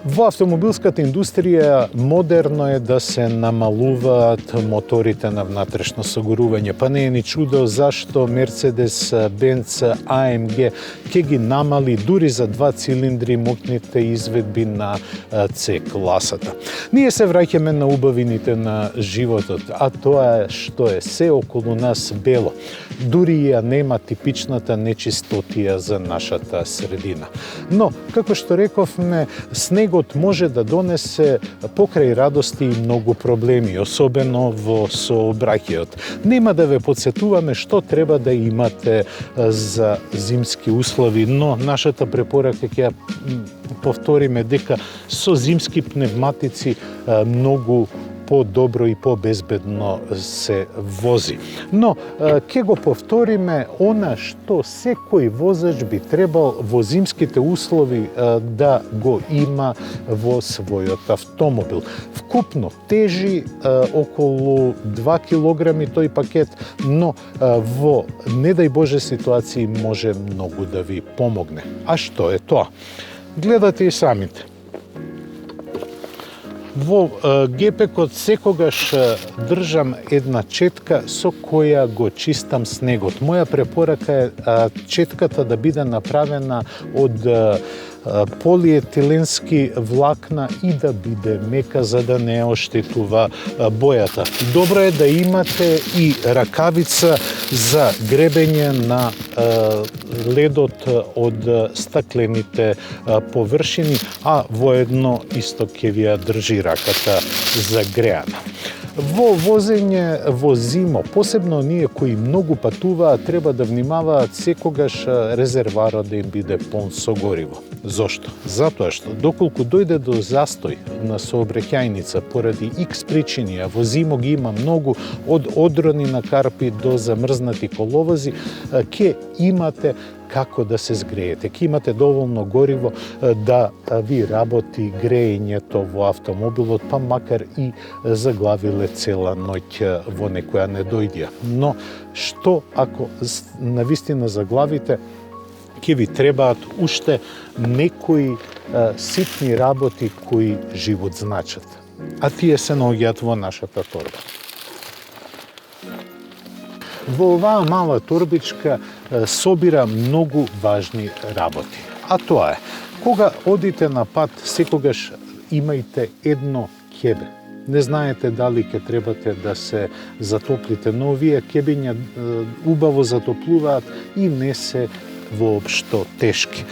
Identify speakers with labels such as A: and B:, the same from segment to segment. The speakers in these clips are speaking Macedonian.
A: Во автомобилската индустрија модерно е да се намалуваат моторите на внатрешно сагорување. Па не е ни чудо зашто Мерцедес, Бенц, АМГ ќе ги намали дури за 2 цилиндри мокните изведби на С класата. Ние се враќаме на убавините на животот, а тоа е што е се околу нас бело. Дури ја нема типичната нечистотија за нашата средина. Но, како што рековме, снегот може да донесе покрај радости и многу проблеми, особено во сообраќајот. Нема да ве подсетуваме што треба да имате за зимски услови, но нашата препорака ќе повториме дека со зимски пневматици многу по-добро и по-безбедно се вози. Но ќе го повториме она што секој возач би требал во зимските услови да го има во својот автомобил. Вкупно тежи околу 2 килограми тој пакет, но во не дај Боже ситуации може многу да ви помогне. А што е тоа? Гледате и самите. Во гепекот секогаш држам една четка со која го чистам снегот. Моја препорака е четката да биде направена од полиетиленски влакна и да биде мека за да не оштетува бојата. Добро е да имате и ракавица за гребење на ледот од стаклените површини, а воедно исто ќе ви ја држи раката загреана. Во возење во зимо, посебно оние кои многу патуваат, треба да внимаваат секогаш резерварот да им биде полн со гориво. Зошто? Затоа што доколку дојде до застој на сообраќајница поради X причини, а во зимо ги има многу, од одрони на карпи до замрзнати коловози, ќе имате како да се згреете. Ќе имате доволно гориво да ви работи греењето во автомобилот, па макар и заглавиле цела ноќ во некоја недојдија. Но што ако навистина заглавите, ќе ви требаат уште некои ситни работи кои живот значат. А тие се наоѓаат во нашата торба. Во оваа мала торбичка собира многу важни работи. А тоа е, кога одите на пат, секогаш имајте едно ќебе. Не знаете дали ќе требате да се затоплите, но овие ќебиња убаво затоплуваат и не се воопшто тешки.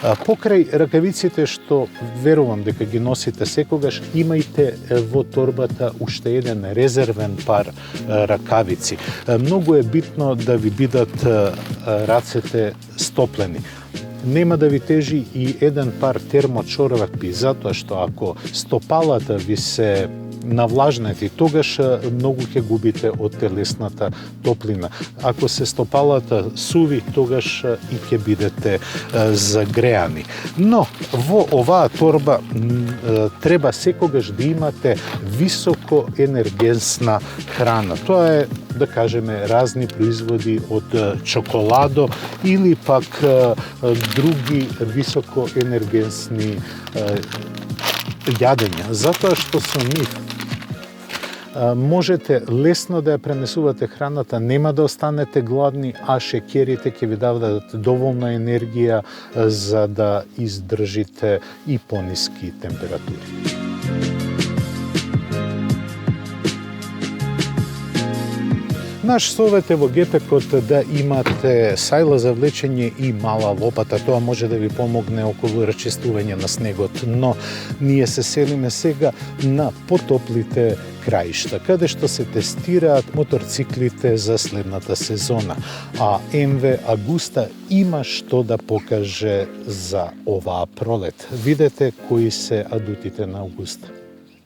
A: Покрај ракавиците што верувам дека ги носите секогаш, имајте во торбата уште еден резервен пар ракавици. Многу е битно да ви бидат рацете стоплени. Нема да ви тежи и еден пар термочорапи, затоа што ако стопалата ви се навлажнати, тогаш многу ќе губите од телесната топлина. Ако се стопалата суви, тогаш и ќе бидете загреани. Но во оваа торба треба секогаш да имате високо енергенсна храна. Тоа е, да кажеме, разни производи од чоколадо или пак други високо енергенсни јадења, затоа што со нив можете лесно да ја пренесувате храната, нема да останете гладни, а шеќерите ќе ви дадат доволна енергија за да издржите и пониски температури. Наш совет е во гепекот да имате сајла за влечење и мала лопата. Тоа може да ви помогне околу расчистување на снегот, но ние се селиме сега на потоплите краишта, каде што се тестираат моторциклите за следната сезона. А МВ Агуста има што да покаже за оваа пролет. Видете кои се адутите на Агуста.